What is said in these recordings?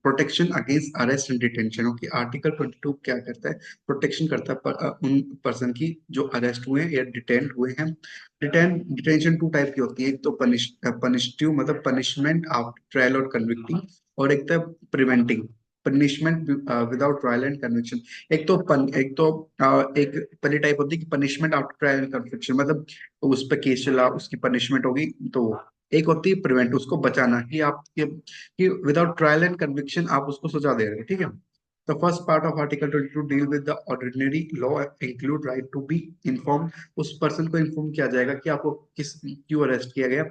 Protection against arrest and detention. Okay, article 22 क्या करता है? प्रोटेक्शन करता है उन पर्सन की जो अरेस्ट हुए हैं या डिटेंट हुए हैं। डिटेंशन टू टाइप की होती है, एक तो पनिशटिव मतलब पनिशमेंट आफ्टर ट्रायल और कन्विक्टिंग, और एक तो preventing punishment without trial and conviction. एक पहली टाइप होती है कि punishment after trial and conviction, मतलब उस पर केस चला, उसकी पनिशमेंट होगी, तो एक होती है प्रिवेंट, उसको बचाना कि विदाउट ट्रायल एंड कन्विक्शन आप उसको सजा दे रहे हैं, ठीक है। The first part of article 22 deal with the ordinary law include right to be inform. उस पर्सन को इन्फॉर्म किया जाएगा कि आपको किस क्यों अरेस्ट किया गया।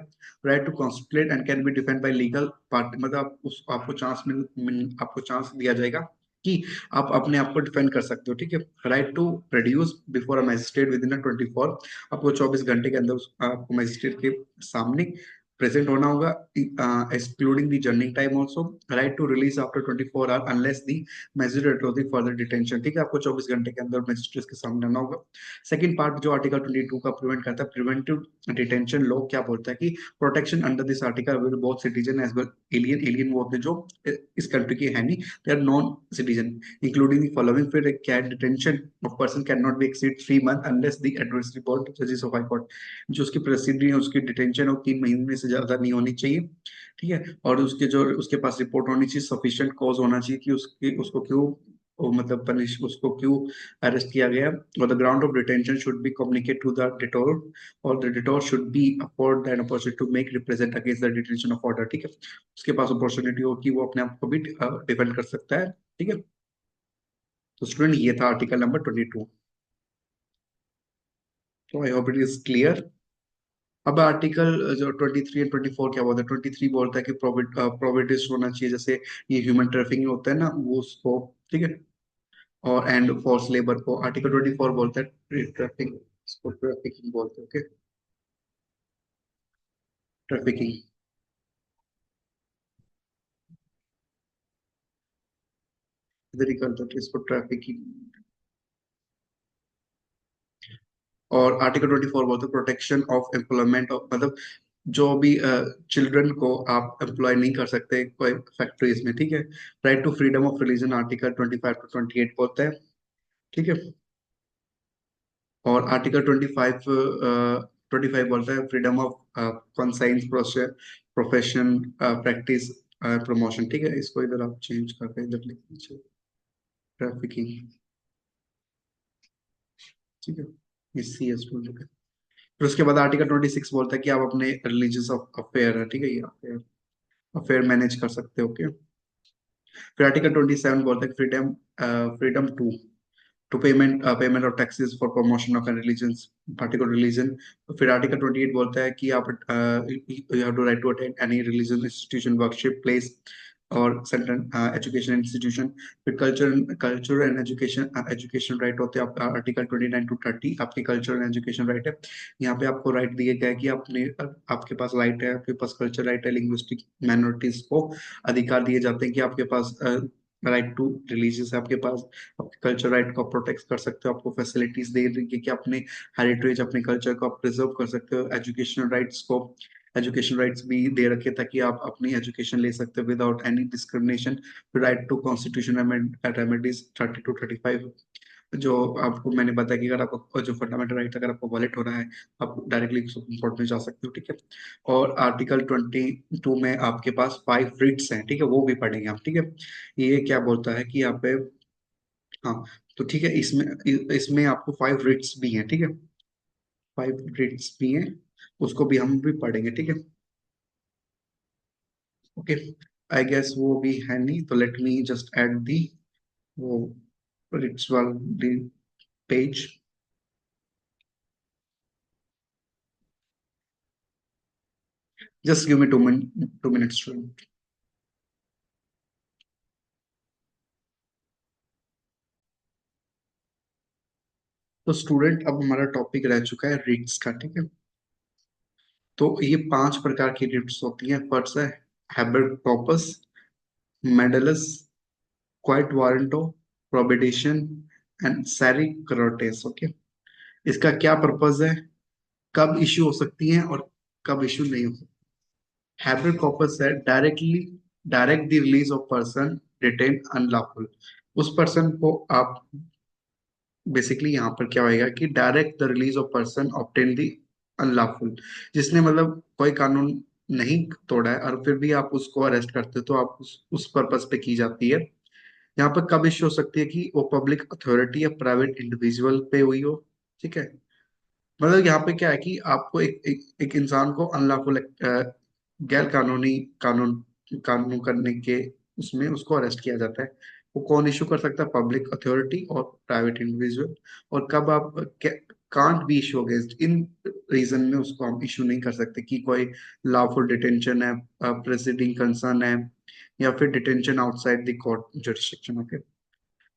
Right to constitute and can be defend by legal party, मतलब आपको चांस दिया जाएगा कि आप अपने आप को डिफेंड कर सकते हो, ठीक है। Right to produce before a magistrate within 24, आपको 24 घंटे के अंदर आपको मैजिस्ट्रेट के सामने प्रेजेंट होना होगा, excluding the journeying time also. Right to release after 24 hour unless the magistrate of the further detention, ठीक है, आपको 24 घंटे के अंदर मैजिस्ट्रेट के सामने आना होगा। सेकंड पार्ट जो आर्टिकल 22 का प्रिवेंट करता है, प्रिवेंटिव डिटेंशन लॉ क्या बोलता है कि protection under this article will both citizen as well alien वो होते हैं जो इस कंट्री के है नहीं, they are non citizen, including the following. फिर कैट detention of person can not be exceed 3 month unless the adverse report जजेस ऑफ हाई कोर्ट, जो उसकी प्रेसिडेंट है उसकी डिटेंशन और 3 महीने से ज्यादा नहीं होनी चाहिए, ठीक है। और उसके पास रिपोर्ट होनी चाहिए, सफिशिएंट कॉज होना चाहिए कि उसको क्यों मतलब पनिश उसको क्यों अरेस्ट किया गया। और the ground of detention should be communicate to the detenu, और the detenu should be afford an opportunity to make represent against the detention of order, ठीक है। उसके पास अपॉर्चुनिटी हो कि वो अपने आप को भी डिफेंड कर सकता है, ठीक है। तो स्टूडेंट ये था आर्टिकल नंबर 22। तो I hope it is clear. अब आर्टिकल जो 23 एंड 24 क्या बोलता है? 23 बोलता है कि प्रोविडेंस होना चाहिए, जैसे ये ह्यूमन ट्रैफिकिंग होता है ना, वो उसको, ठीक है, और एंड फोर्स लेबर को। आर्टिकल 24 बोलता है ट्रैफिकिंग, इसको ट्रैफिकिंग बोलते हैं, ओके, ट्रैफिकिंग। इधर ही करते हैं इसको ट्रैफिकिंग। और आर्टिकल 24 बोलते हैं प्रोटेक्शन ऑफ एम्प्लॉयमेंट, मतलब जो भी चिल्ड्रन को आप एम्प्लॉय नहीं कर सकते कोई फैक्ट्रीज में, ठीक है। Right to freedom of religion article 25 to 28 बोलता है, ठीक है। और आर्टिकल 25 बोलता है freedom of conscience profession practice promotion, ठीक है। इसको इधर आप चेंज करके इधर लिख दीजिए ट्रैफिकिंग, ठीक है, इसी एस टू लिखा। फिर उसके बाद आर्टिकल 26 बोलता है कि आप अपने रिलीजियस अफेयर है, ठीक है, ये अफेयर अफेयर मैनेज कर सकते हो, ओके। फिर आर्टिकल 27 बोलता है freedom freedom to payment of taxes for promotion of an religion, particular religion. फिर आर्टिकल 28 बोलता है कि आप you have to right to attend any religion institution worship place और सेंटर एजुकेशन इंस्टीट्यूशन। फिर culture and education education right होते हैं आप आर्टिकल 29 to 30, आपके कल्चर एंड एजुकेशन राइट है। यहाँ पे आपको राइट दिए गए कि आपके पास राइट है, आपके पास कल्चर राइट है, लिंग्विस्टिक माइनॉरिटीज को अधिकार दिए जाते हैं कि आपके पास राइट टू रिलीजियस है, आपके पास आपके कल्चर राइट को प्रोटेक्ट कर सकते हो, आपको फैसिलिटीज दे रही है कि अपने हेरिटेज अपने कल्चर को आप प्रिजर्व कर सकते हो। एजुकेशन राइट्स भी दे रखे ताकि आप अपनी एजुकेशन ले सकते हो without any discrimination. Right to constitution remedies 30 to 35, जो आपको मैंने बताया कि अगर आपको जो फंडामेंटल राइट अगर आपको वॉलेट हो रहा है, आप डायरेक्टली सुप्रीम कोर्ट में जा सकते हो, ठीक है। और आर्टिकल 22 में आपके पास 5 रिट्स हैं, ठीक है, वो भी पढ़ेंगे आप, ठीक है। ये क्या बोलता है कि यहाँ पे, हाँ, तो ठीक है, इसमें इसमें आपको 5 रिट्स भी हैं, ठीक है, 5 रिट्स भी हैं, उसको भी हम भी पढ़ेंगे, ठीक है, ओके। आई गेस वो भी है नहीं, तो let me just add the वो रिट्स वाली page. Just give me 2 minutes। तो स्टूडेंट अब हमारा टॉपिक रह चुका है रिट्स का, ठीक है। तो ये 5 प्रकार की रिट्स होती हैं। फर्स्ट है हैबेट कॉर्पस, मेडलस, क्वाइट वारंटो, प्रोबिडेशन एंड सैरी करोटेस, ओके। इसका क्या पर्पज है, कब इश्यू हो सकती है और कब इश्यू नहीं हो सकती? हैबेट कॉर्पस है directly direct the release of person detain unlawful. उस पर्सन को आप बेसिकली यहाँ पर क्या होएगा कि direct the release of person obtain the unlawful, जिसने मतलब कोई कानून नहीं तोड़ा है और फिर भी आप उसको अरेस्ट करते हो, तो आप उस पर्पस पे की जाती है। यहाँ पर कब इश्यू हो सकती है कि वो पब्लिक अथॉरिटी या प्राइवेट इंडिविजुअल पे हुई हो। ठीक है, मतलब यहाँ पे क्या है कि आपको एक इंसान को अनलॉफुल गैर कानूनी कानून कानून करने के उसमें उसको अरेस्ट किया जाता है। वो कौन इशू कर सकता है? पब्लिक अथॉरिटी और प्राइवेट इंडिविजुअल। और कब आप can't be issue against in reason में उसको हम इशू नहीं कर सकते कि कोई लॉफुल डिटेंशन है, प्रेसिडिंग कंसर्न है, या फिर detention outside the court jurisdiction. Okay,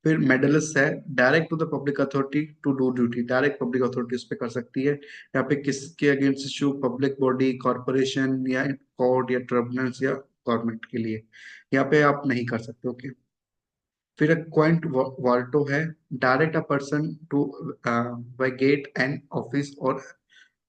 फिर मेडलिस्ट है direct to the public authority to do duty. Direct public authority उस पर कर सकती है। यहाँ पे किसके against issue? Public body, corporation या कोर्ट या ट्रिब्यूनल्स या गवर्नमेंट के लिए। यहाँ पे आप नहीं कर सकते। ओके, फिर क्वाइंट वाल्टो है direct a person to vacate an office और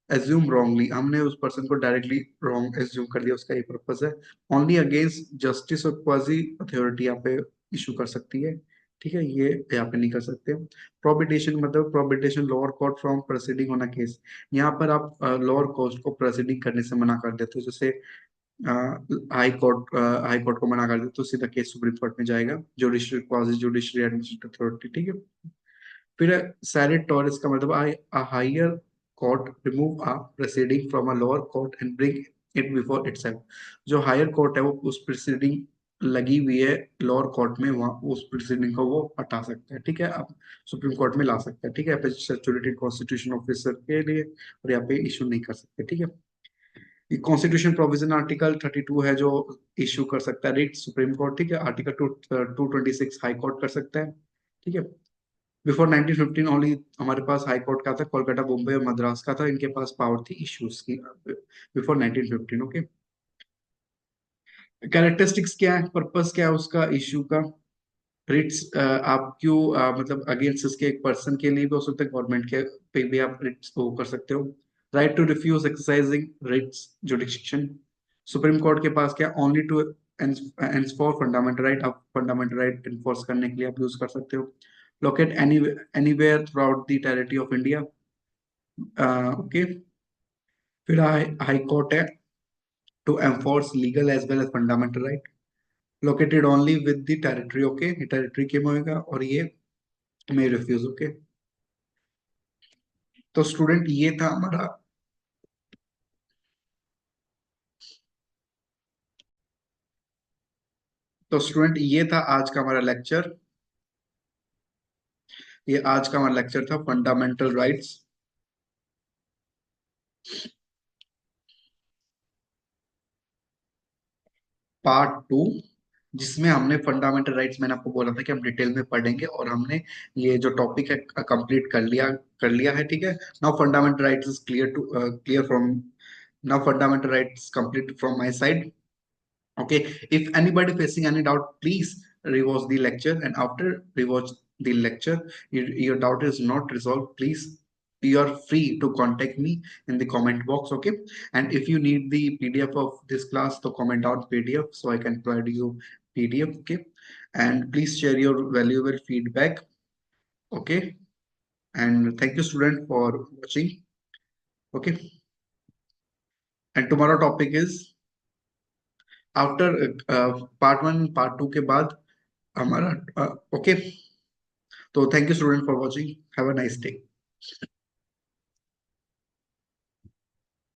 एज्यूम रॉन्गली। हमने उस पर्सन को डायरेक्टली रॉन्ग एज्यूम कर दिया, उसका ये पर्पस है। ओनली अगेंस्ट जस्टिस और क्वाजी अथॉरिटी यहाँ पे इशू कर सकती है। ठीक है, ये यहाँ पे नहीं कर सकते। प्रोबिटेशन मतलब prohibition lower court from proceeding on a case. यहाँ पर आप लोअर कोर्ट को प्रोसीडिंग करने से मना कर देते हो। जैसे हाई कोर्ट को मना कर देते तो सीधा केस सुप्रीम कोर्ट में जाएगा, judiciary quasi judiciary administrative authority. ठीक है, फिर सैरेट टॉरस का मतलब a higher court remove a proceeding from a lower court and bring it before itself। जो हायर कोर्ट है वो उस प्रोसीडिंग लगी हुई है लोअर कोर्ट में, वहाँ उस प्रोसीडिंग को वो हटा सकता है। ठीक है, अब सुप्रीम कोर्ट में ला सकता है। ठीक है, यहाँ पे सिक्योरिटी कॉन्स्टिट्यूशन ऑफिसर के लिए, और यहाँ पे इशू नहीं कर सकते। ठीक है, ये कॉन्स्टिट्यूशन प्रोविजन आर्टिकल 32 है जो इशू कर सकता है रिट सुप्रीम कोर्ट। ठीक है, आर्टिकल 226 हाई कोर्ट कर सकता है। ठीक है, बिफोर 1915 ओनली हमारे पास हाई कोर्ट का था, कोलकाता बॉम्बे और मद्रास का था, इनके पास पावर थी इश्यूज की बिफोर 1915। ओके, कैरेक्टरिस्टिक्स क्या है, पर्पस क्या है उसका इश्यू का? रिट्स आप क्यों मतलब अगेंस्ट इसके एक पर्सन के लिए भी हो सकता है, गवर्नमेंट के पे भी आप रिट्स को कर सकते हो। Right to refuse exercising writs jurisdiction. Supreme court के पास क्या? Only to enforce fundamental right. आप फंडामेंटल राइट इन्फोर्स करने के लिए आप यूज कर सकते हो। Locate anywhere throughout the territory of India. Okay, फिर हाई कोर्ट है to enforce legal as well as fundamental right. Located only with the territory. Okay, territory के में होगा और ये मे रिफ्यूज। ओके, तो स्टूडेंट ये था हमारा, तो स्टूडेंट ये था आज का हमारा लेक्चर। ये आज का हमारा लेक्चर था फंडामेंटल राइट्स पार्ट 2, जिसमें हमने फंडामेंटल राइट्स, मैंने आपको बोला था कि हम डिटेल में पढ़ेंगे, और हमने ये जो टॉपिक है कंप्लीट कर लिया है। ठीक है, now fundamental rights is clear from, now fundamental rights complete from my side. Okay, if anybody facing any doubt, please rewatch the lecture, and after rewatch the lecture, your doubt is not resolved, please, you are free to contact me in the comment box. Okay, and if you need the PDF of this class, so comment down PDF so I can provide you PDF. Okay, and please share your valuable feedback. Okay, and thank you student for watching. Okay, and tomorrow topic is after part 1 part 2 के बाद हमारा। Okay, तो thank you student for watching, have a nice day.